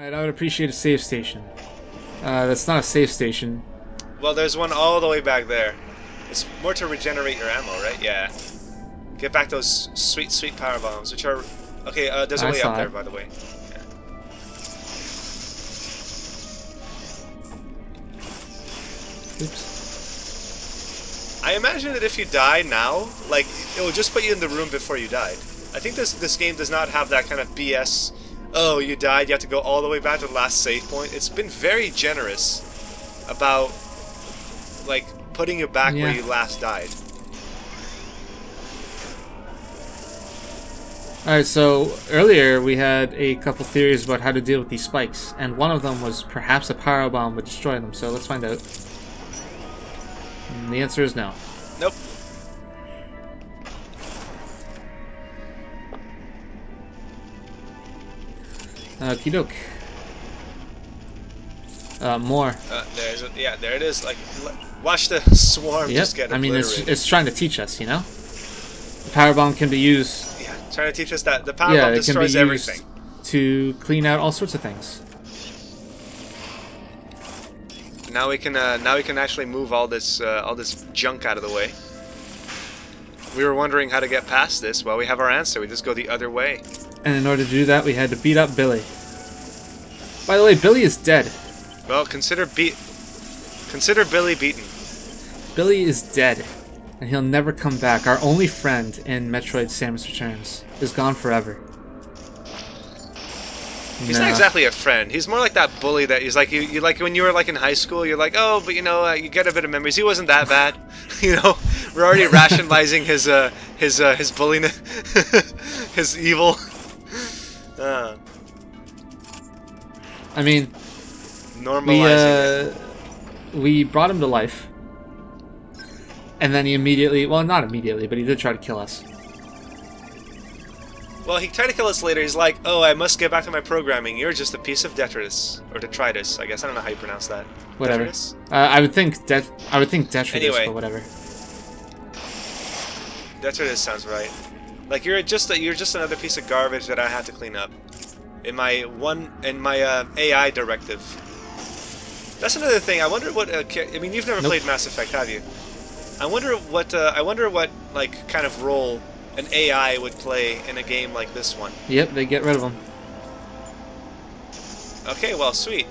Alright, I would appreciate a save station. That's not a save station. Well, there's one all the way back there. It's more to regenerate your ammo, right? Yeah. Get back those sweet, sweet power bombs, which are... Okay, there's a way up there, by the way. Yeah. Oops. I imagine that if you die now, like, it will just put you in the room before you died. I think this game does not have that kind of BS, oh, you died, you have to go all the way back to the last save point. It's been very generous about, like, putting you back where you last died. Alright, so earlier we had a couple theories about how to deal with these spikes, and one of them was perhaps a power bomb would destroy them, so let's find out. And the answer is no. Nope. Okie doke. More. Yeah, there it is. Like, watch the swarm just get obliterated. I mean, it's trying to teach us, you know? The power bomb can be used... Yeah, trying to teach us that the power bomb destroys everything. To clean out all sorts of things. Now we can actually move all this junk out of the way. We were wondering how to get past this. Well, we have our answer. We just go the other way. And in order to do that, we had to beat up Billy. By the way, Billy is dead. Well, consider Billy beaten. Billy is dead, and he'll never come back. Our only friend in Metroid: Samus Returns is gone forever. He's not exactly a friend. He's more like that bully that he's like you like when you were like in high school. You're like, oh, but you know, you get a bit of memories. He wasn't that bad, you know. We're already rationalizing his bulliness, his evil. I mean, normalizing we brought him to life, and then he immediately—well, not immediately, but he did try to kill us. Well, he tried to kill us later. He's like, oh, I must get back to my programming. You're just a piece of detritus. Or detritus, I guess. I don't know how you pronounce that. Whatever. Detritus? I would think detritus, anyway, but whatever. Detritus sounds right. Like, you're just another piece of garbage that I have to clean up. In my AI directive. That's another thing. I wonder what... I mean, you've never played Mass Effect, have you? I wonder what, like, kind of role... an AI would play in a game like this one. Yep, they get rid of them. Okay, well, sweet.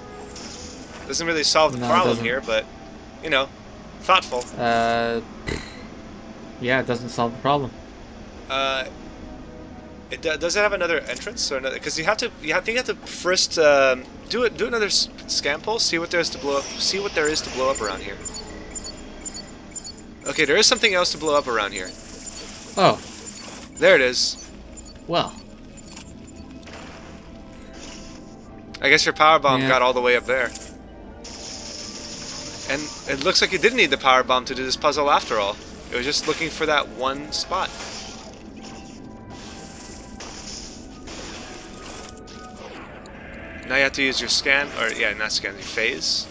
Doesn't really solve the problem here, but, you know, thoughtful. Yeah, it doesn't solve the problem. Does it have another entrance or another? Because you have to first do another scan pulse, see what there is to blow up. See what there is to blow up around here. Okay, there is something else to blow up around here. Oh. There it is. Well. I guess your power bomb got all the way up there. And it looks like you didn't need the power bomb to do this puzzle after all. It was just looking for that one spot. Now you have to use your scan, or yeah, not scan, your phase.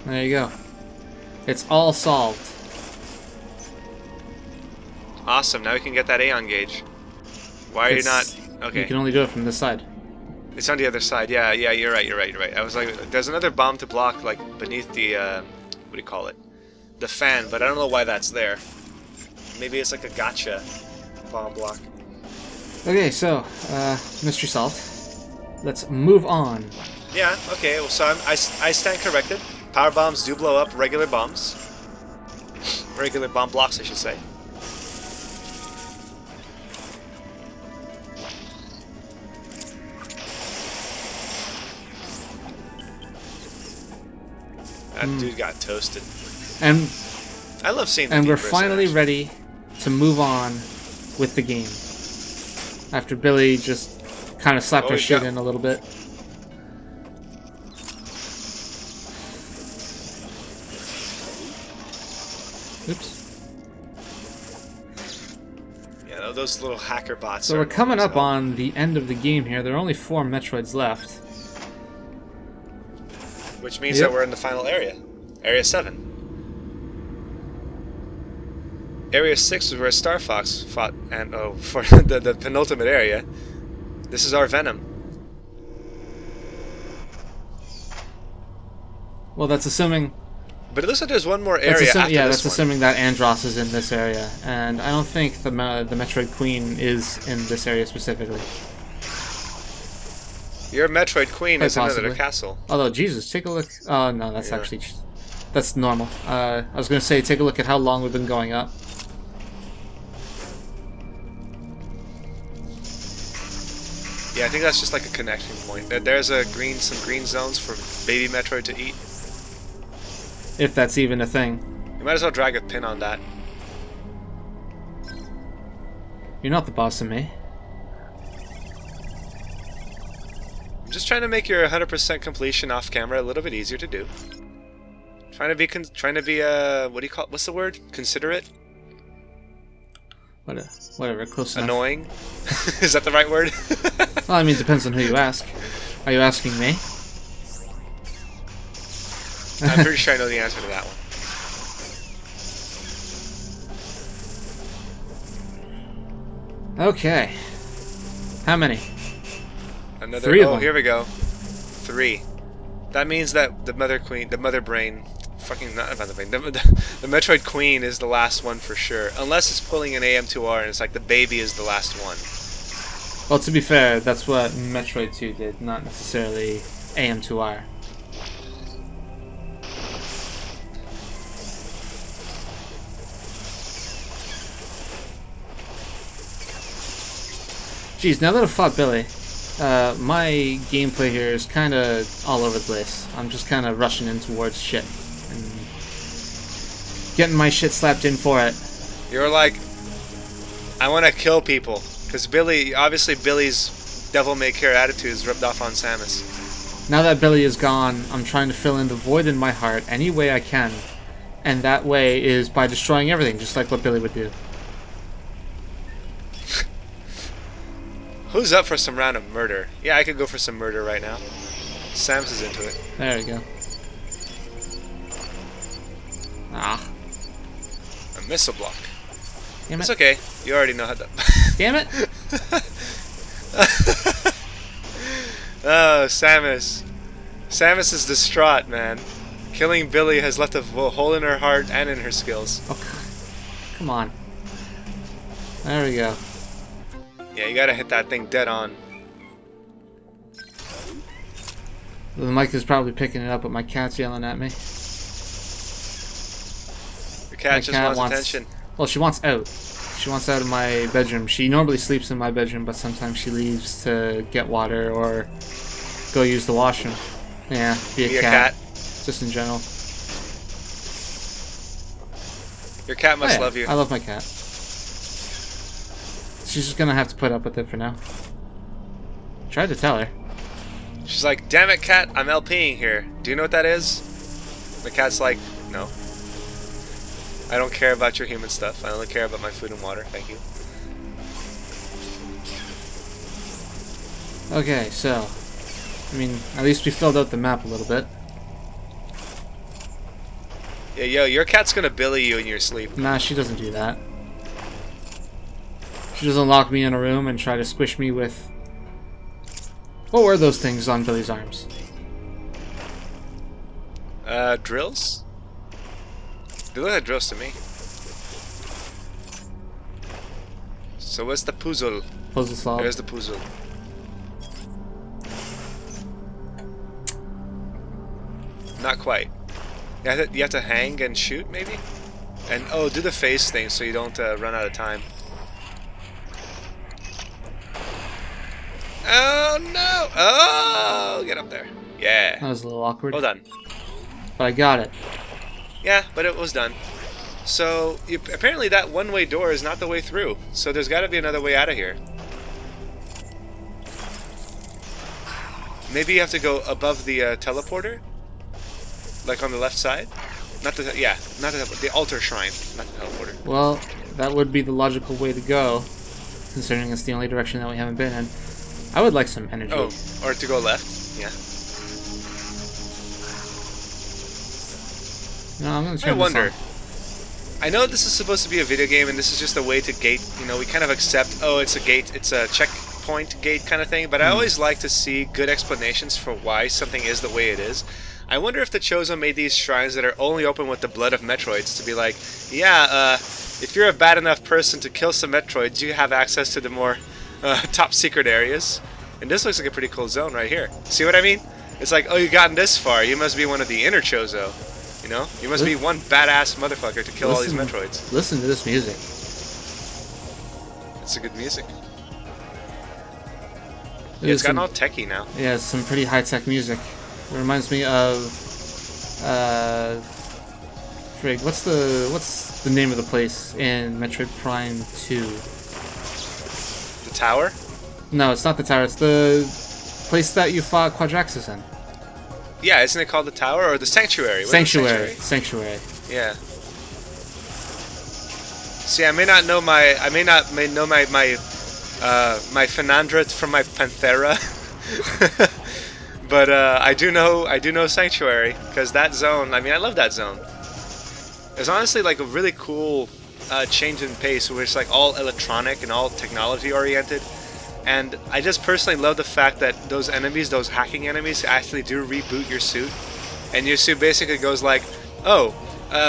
There you go. It's all solved. Awesome, now we can get that Aeon gauge. Why are you not... Okay. You can only do it from this side. It's on the other side, yeah, you're right. I was like, there's another bomb to block, like, beneath the, what do you call it? The fan, but I don't know why that's there. Maybe it's like a gotcha bomb block. Okay, so, mystery solved. Let's move on. Yeah, okay, well, so I stand corrected. Power bombs do blow up regular bombs. Regular bomb blocks, I should say. That dude got toasted. And I love seeing. And we're finally ready to move on with the game. After Billy just kind of slapped our shit in a little bit. Oops. Yeah, those little hacker bots. So we're coming up on the end of the game here. There are only 4 Metroids left. Which means that we're in the final area. Area 7. Area 6 is where Star Fox fought, and for the penultimate area. This is our Venom. Well, that's assuming... But it looks like there's one more area after yeah, this that's one. assuming that Andross is in this area. And I don't think the Metroid Queen is in this area specifically. Your Metroid Queen is possibly. another castle. Although, Jesus, take a look... Oh, no, that's actually... That's normal. I was going to say, take a look at how long we've been going up. Yeah, I think that's just like a connection point. There's some green zones for baby Metroid to eat. If that's even a thing. You might as well drag a pin on that. You're not the boss of me. I'm just trying to make your 100% completion off camera a little bit easier to do. Trying to be what do you call it? What's the word? Considerate? Whatever, close enough. Annoying? Is that the right word? Well, I mean, it depends on who you ask. Are you asking me? I'm pretty sure I know the answer to that one. Okay. How many? Another. 3 of them. Here we go. 3. That means that the Mother Queen, the Mother Brain, fucking not Mother Brain, the Metroid Queen is the last one for sure. Unless it's pulling an AM2R and it's like the baby is the last one. Well, to be fair, that's what Metroid 2 did, not necessarily AM2R. Geez, now that I've fought Billy, my gameplay here is kind of all over the place. I'm just kind of rushing in towards shit and getting my shit slapped in for it. You're like, I want to kill people. Because obviously Billy's devil-may-care attitude is rubbed off on Samus. Now that Billy is gone, I'm trying to fill in the void in my heart any way I can. And that way is by destroying everything, just like what Billy would do. Who's up for some round of murder? Yeah, I could go for some murder right now. Samus is into it. There we go. Ah. A missile block. Damn it. It's okay. You already know how to... Damn it! Oh, Samus. Samus is distraught, man. Killing Billy has left a hole in her heart and in her skills. Oh, come on. There we go. Yeah, you gotta hit that thing dead on. The mic is probably picking it up, but my cat's yelling at me. Your cat just wants attention. Well, she wants out. She wants out of my bedroom. She normally sleeps in my bedroom, but sometimes she leaves to get water or go use the washroom. Yeah, be a cat. Just in general. Your cat must love you. I love my cat. She's just gonna have to put up with it for now. Tried to tell her. She's like, damn it, cat, I'm LPing here. Do you know what that is? The cat's like, no. I don't care about your human stuff. I only care about my food and water. Thank you. Okay, so... I mean, at least we filled out the map a little bit. Yeah, yo, your cat's gonna billy you in your sleep. Nah, she doesn't do that. She doesn't lock me in a room and try to squish me with... What were those things on Billy's arms? Drills? They look like drills to me. So what's the puzzle? Puzzle solved. There's the puzzle. Not quite. You have to hang and shoot, maybe? And, oh, do the phase thing so you don't run out of time. Oh, no! Oh, get up there. Yeah. That was a little awkward. Well done. But I got it. Yeah, but it was done. So, apparently that one-way door is not the way through. So there's got to be another way out of here. Maybe you have to go above the teleporter? Like on the left side? Not the, yeah, not the altar shrine, not the teleporter. Well, that would be the logical way to go, considering it's the only direction that we haven't been in. I would like some energy. Oh, or to go left, yeah. No, I'm gonna turn I wonder. this I know this is supposed to be a video game, and this is just a way to gate. You know, we kind of accept. Oh, it's a gate. It's a checkpoint gate kind of thing, but I always like to see good explanations for why something is the way it is. I wonder if the Chozo made these shrines that are only open with the blood of Metroids to be like, yeah, if you're a bad enough person to kill some Metroids, you have access to the more top secret areas. And this looks like a pretty cool zone right here. See what I mean? It's like, oh, you've gotten this far, you must be one of the inner Chozo. You know? You must be one badass motherfucker to kill all these Metroids. Listen to this music. It's a good music. Yeah, it's gotten all techie now. Yeah, it's some pretty high-tech music. It reminds me of frig, what's the name of the place in Metroid Prime 2? The tower? No, it's not the tower, it's the place that you fought Quadraxis in. Yeah, isn't it called the tower or the sanctuary? Sanctuary. Yeah. See, I may not know my Fenandra from my Panthera. But I do know Sanctuary, because that zone, I mean, I love that zone. It's honestly like a really cool change in pace where it's like all electronic and all technology oriented. And I just personally love the fact that those enemies, those hacking enemies, actually do reboot your suit. And your suit basically goes like, oh,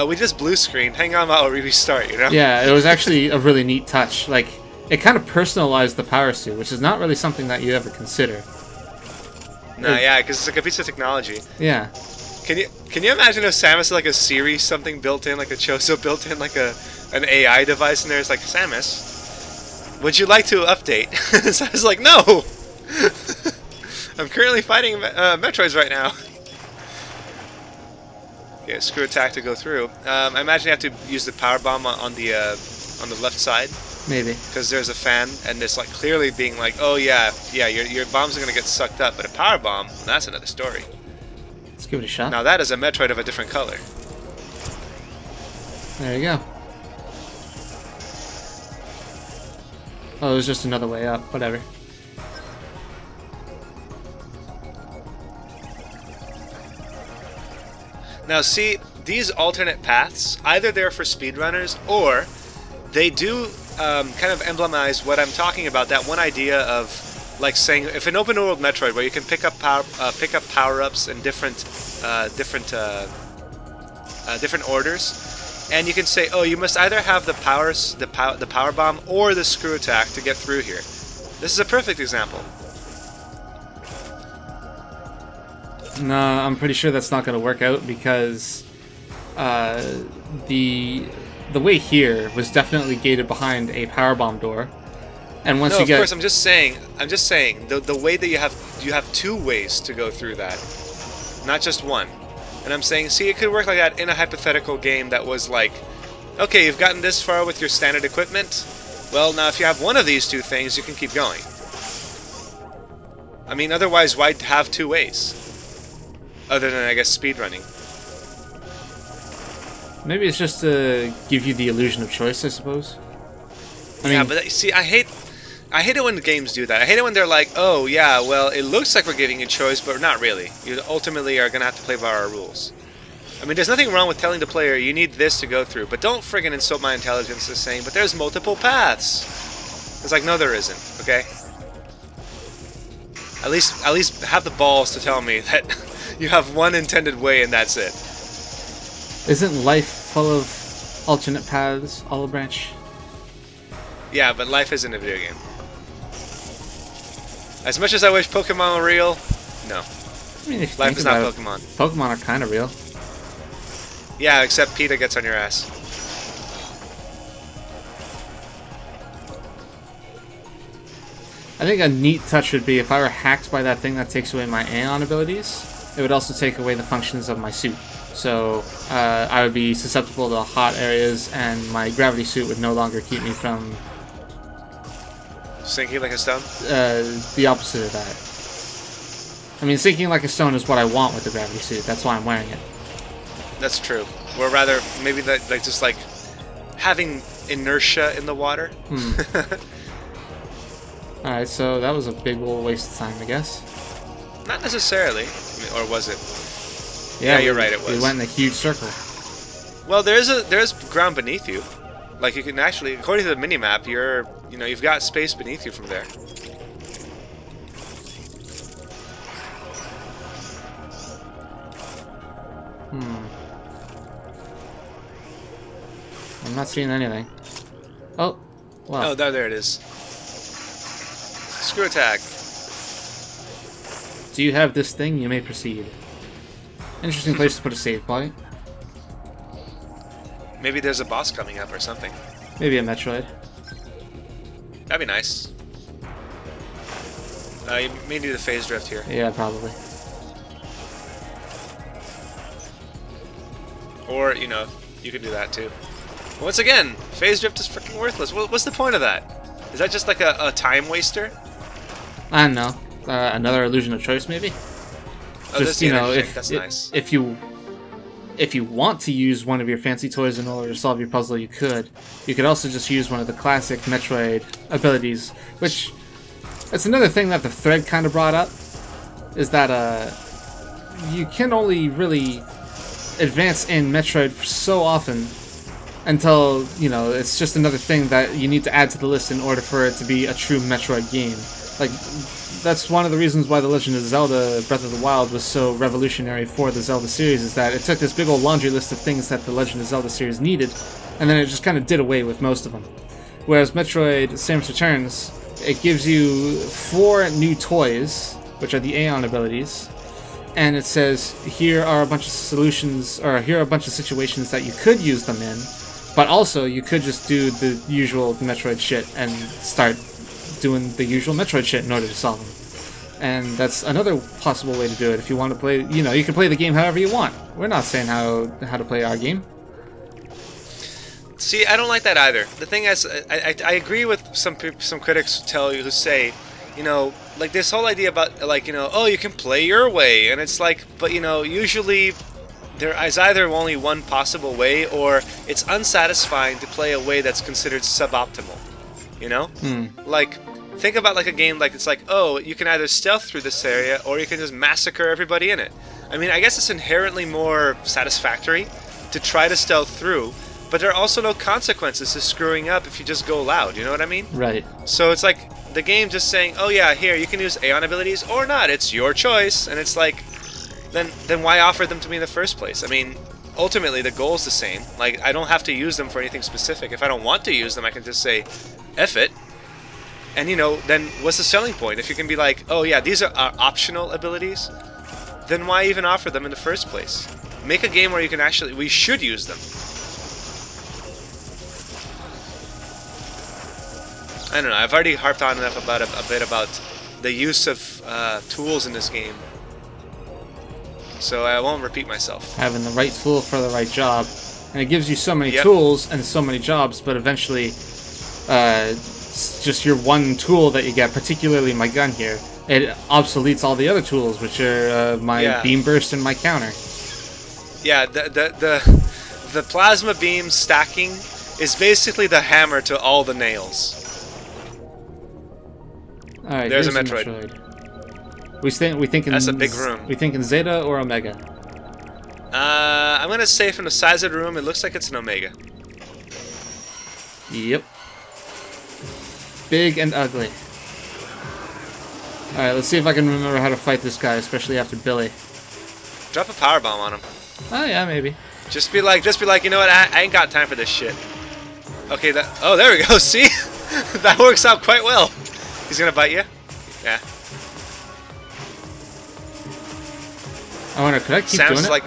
we just blue screened, hang on while we restart, you know? Yeah, it was actually a really neat touch. Like, it kind of personalized the power suit, which is not really something that you ever consider. No, yeah, because it's like a piece of technology. Yeah. Can you imagine if Samus had like a Siri something built in, like a Chozo built in, like an AI device in there? It's like, Samus, would you like to update? So I was like, no! I'm currently fighting Metroids right now. Okay, screw attack to go through. I imagine you have to use the power bomb on the left side. Maybe. Because there's a fan, and it's like clearly being like, oh yeah, your bombs are gonna get sucked up, but a power bomb, that's another story. Let's give it a shot. Now that is a Metroid of a different color. There you go. Oh, there's just another way up. Whatever. Now see, these alternate paths, either they're for speedrunners, or they do kind of emblemize what I'm talking about, that one idea of, like, saying, if an open world Metroid where you can pick up power-ups in different orders, and you can say, oh, you must either have the power bomb or the screw attack to get through here. This is a perfect example. No, I'm pretty sure that's not going to work out because the way here was definitely gated behind a powerbomb door, and once no, you get... of course, I'm just saying the way that you have two ways to go through that, not just one. And I'm saying, see, it could work like that in a hypothetical game that was like, okay, you've gotten this far with your standard equipment. Well, now if you have one of these two things, you can keep going. I mean, otherwise, why have two ways? Other than, I guess, speedrunning. Maybe it's just to give you the illusion of choice, I suppose. I yeah, mean, but see, I hate it when games do that. I hate it when they're like, oh, yeah, well, it looks like we're giving you choice, but not really. You ultimately are going to have to play by our rules. I mean, there's nothing wrong with telling the player, you need this to go through, but don't friggin' insult my intelligence as saying, but there's multiple paths. It's like, no, there isn't, okay? At least have the balls to tell me that you have one intended way and that's it. Isn't life full of alternate paths, Olive Branch? Yeah, but life isn't a video game. As much as I wish Pokemon were real, no. I mean, if life is not Pokemon. Pokemon are kind of real. Yeah, except PETA gets on your ass. I think a neat touch would be if I were hacked by that thing that takes away my Aeon abilities, it would also take away the functions of my suit. So I would be susceptible to hot areas, and my gravity suit would no longer keep me from... Sinking like a stone? The opposite of that. I mean, sinking like a stone is what I want with the gravity suit. That's why I'm wearing it. That's true. Or rather, maybe that, like, just like having inertia in the water. Alright, so that was a big old waste of time, I guess. Not necessarily. I mean, or was it? Yeah, you're right, it was. We went in a huge circle. Well, there's ground beneath you. Like, you can actually, according to the minimap, you've got space beneath you from there. I'm not seeing anything. Oh, wow. Oh, there it is. Screw attack. Do you have this thing? You may proceed. Interesting place to put a save point. Maybe there's a boss coming up or something. Maybe a Metroid. That'd be nice. You may need a phase drift here. Yeah, probably. Or, you know, you could do that too. Once again, phase drift is freaking worthless. What's the point of that? Is that just like a time waster? I don't know. Another illusion of choice, maybe? Oh, just, you know, that's nice. If you want to use one of your fancy toys in order to solve your puzzle, you could. You could also just use one of the classic Metroid abilities, which... It's another thing that the thread kind of brought up, is that you can only really advance in Metroid so often until, you know, it's just another thing that you need to add to the list in order for it to be a true Metroid game. Like, that's one of the reasons why The Legend of Zelda Breath of the Wild was so revolutionary for the Zelda series, is that it took this big old laundry list of things that the Legend of Zelda series needed, and then it just kind of did away with most of them. Whereas Metroid Samus Returns, it gives you 4 new toys, which are the Aeon abilities, and it says here are a bunch of solutions, or here are a bunch of situations that you could use them in, but also you could just do the usual Metroid shit and start doing the usual Metroid shit in order to solve them. And that's another possible way to do it if you want to play, you know, you can play the game however you want. We're not saying how to play our game. See, I don't like that either. The thing is, I agree with some critics who say, you know, like this whole idea about, like, you know, oh, you can play your way, and it's like, but, you know, usually there is either only one possible way, or it's unsatisfying to play a way that's considered suboptimal, you know? Like, think about like a game like, it's like, oh, you can either stealth through this area, or you can just massacre everybody in it. I mean, I guess it's inherently more satisfactory to try to stealth through, but there are also no consequences to screwing up if you just go loud, you know what I mean? Right. So it's like the game just saying, oh yeah, here, you can use Aeon abilities or not, it's your choice, and it's like, then why offer them to me in the first place? I mean, ultimately the goal is the same. Like, I don't have to use them for anything specific. If I don't want to use them, I can just say, F it. And, you know, then what's the selling point? If you can be like, oh yeah, these are optional abilities, then why even offer them in the first place? Make a game where you can actually, we should use them. I don't know, I've already harped on enough about a bit about the use of tools in this game, so I won't repeat myself. Having the right tool for the right job, and it gives you so many tools and so many jobs, but eventually just your one tool that you get, particularly my gun here, it obsoletes all the other tools, which are my beam burst and my counter. Yeah, the plasma beam stacking is basically the hammer to all the nails. Alright, there's a Metroid. We thinking that's a big room. We thinking Zeta or Omega? I'm gonna say from the size of the room, it looks like it's an Omega. Yep. Big and ugly. Alright, let's see if I can remember how to fight this guy, especially after Billy. Drop a power bomb on him. Oh yeah, maybe. Just be like, you know what? I ain't got time for this shit. Okay, oh, there we go. See, that works out quite well. He's gonna bite you? Yeah. I wonder, could I keep doing it? Like...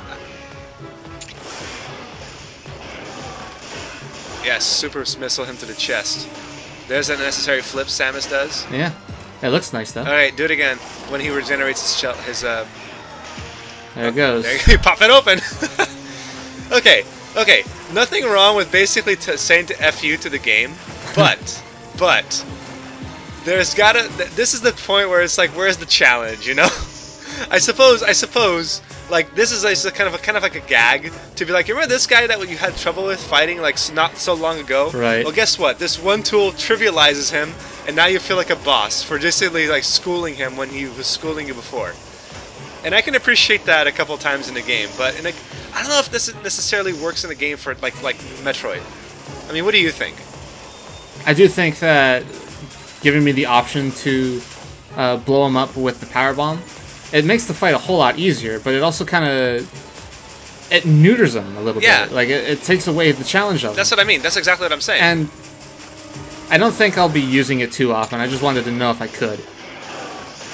Yes, super missile him to the chest. There's a necessary flip Samus does. Yeah. It looks nice, though. Alright, do it again. When he regenerates his shell, there it goes. There you pop it open! Okay, nothing wrong with basically saying to F you to the game, but... There's gotta... This is the point where it's like, where's the challenge, you know? I suppose, like, this is kind of like a gag to be like, you remember this guy that you had trouble with fighting, like, not so long ago? Right. Well, guess what? This one tool trivializes him, and now you feel like a boss for just simply, like, schooling him when he was schooling you before. And I can appreciate that a couple times in the game, but I don't know if this necessarily works in a game for, like Metroid. I mean, what do you think? I do think that giving me the option to blow him up with the power bomb, it makes the fight a whole lot easier, but it also kind of... it neuters them a little Yeah. bit. Like, it takes away the challenge of them. That's what I mean. That's exactly what I'm saying. And I don't think I'll be using it too often. I just wanted to know if I could.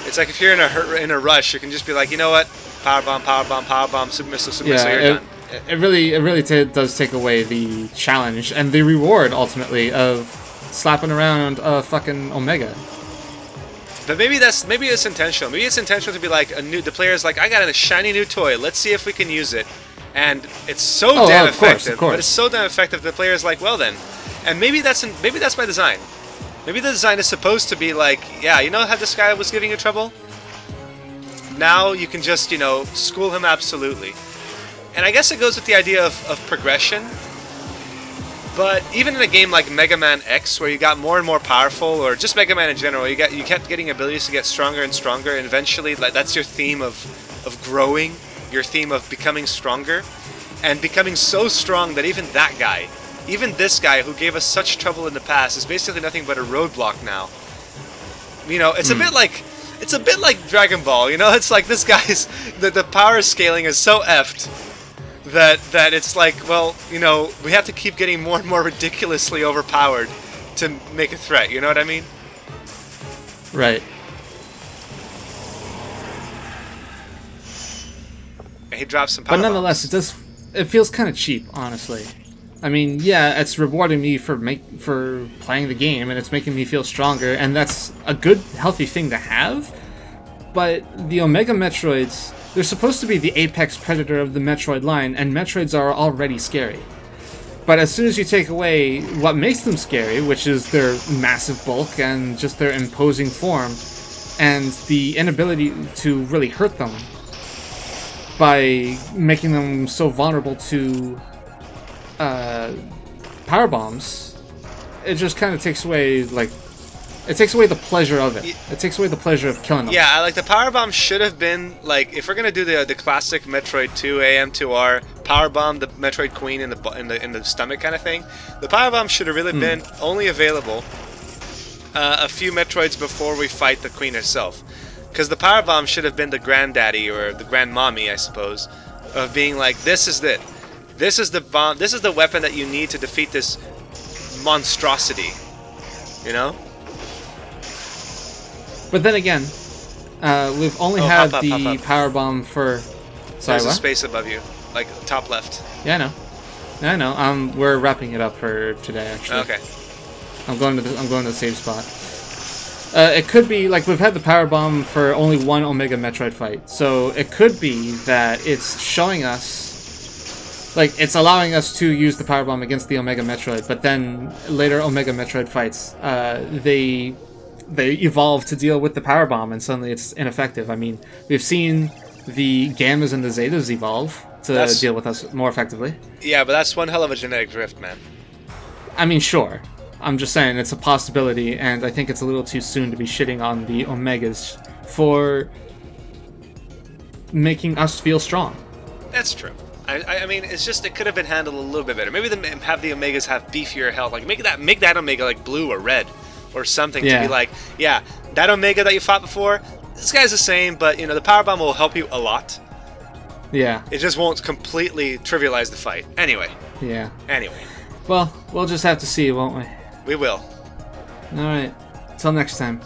It's like if you're in a rush, you can just be like, you know what? Power bomb, super missile, you're done. It really does take away the challenge and the reward, ultimately, of slapping around a fucking Omega. But maybe it's intentional. Maybe it's intentional to be like the player's like, I got a shiny new toy. Let's see if we can use it. And it's so damn effective. Of course. But it's so damn effective. The player's like, well then. And maybe that's by design. Maybe the design is supposed to be like, yeah, you know how this guy was giving you trouble? Now you can just, school him absolutely. And I guess it goes with the idea of progression. But even in a game like Mega Man X, where you got more and more powerful, or just Mega Man in general, you kept getting abilities to get stronger and stronger, and eventually, like, that's your theme of growing, your theme of becoming stronger, and becoming so strong that even this guy who gave us such trouble in the past, is basically nothing but a roadblock now. It's a bit like Dragon Ball. It's like this guy's the power scaling is so effed. That it's like, well, we have to keep getting more and more ridiculously overpowered to make a threat, you know what I mean? Right. And he drops some power But nonetheless, bombs. it feels kind of cheap, honestly. I mean, yeah, it's rewarding me for playing the game, and it's making me feel stronger, and that's a good, healthy thing to have. But the Omega Metroids, they're supposed to be the apex predator of the Metroid line, and Metroids are already scary. But as soon as you take away what makes them scary, which is their massive bulk and just their imposing form, and the inability to really hurt them by making them so vulnerable to power bombs, it just kind of takes away, like, it takes away the pleasure of it. It takes away the pleasure of killing them. Yeah, like the power bomb should have been like, if we're gonna do the classic Metroid 2 AM2R power bomb, the Metroid Queen in the stomach kind of thing. The power bomb should have really been only available a few Metroids before we fight the Queen herself, because the power bomb should have been the granddaddy or the grandmommy, I suppose, of being like, this is it. This is the bomb. This is the weapon that you need to defeat this monstrosity. You know. But then again, we've only had the power bomb for. Sorry, There's what? a space above you, like top left. Yeah, I know. We're wrapping it up for today, actually. Okay. I'm going to the save spot. It could be like we've had the power bomb for only one Omega Metroid fight, so it could be that it's showing us, like, it's allowing us to use the power bomb against the Omega Metroid, but then later Omega Metroid fights, they evolve to deal with the power bomb, and suddenly it's ineffective. I mean, we've seen the Gammas and the Zetas evolve to deal with us more effectively. Yeah, but that's one hell of a genetic drift, man. I mean, sure. I'm just saying it's a possibility, and I think it's a little too soon to be shitting on the Omegas for making us feel strong. That's true. I mean, it's just, it could have been handled a little bit better. Maybe have the Omegas have beefier health. Like, make that Omega like blue or red or something, to be like, yeah, that Omega that you fought before, this guy's the same, but, the power bomb will help you a lot. Yeah. It just won't completely trivialize the fight. Anyway. Yeah. Anyway. Well, we'll just have to see, won't we? We will. Alright. Till next time.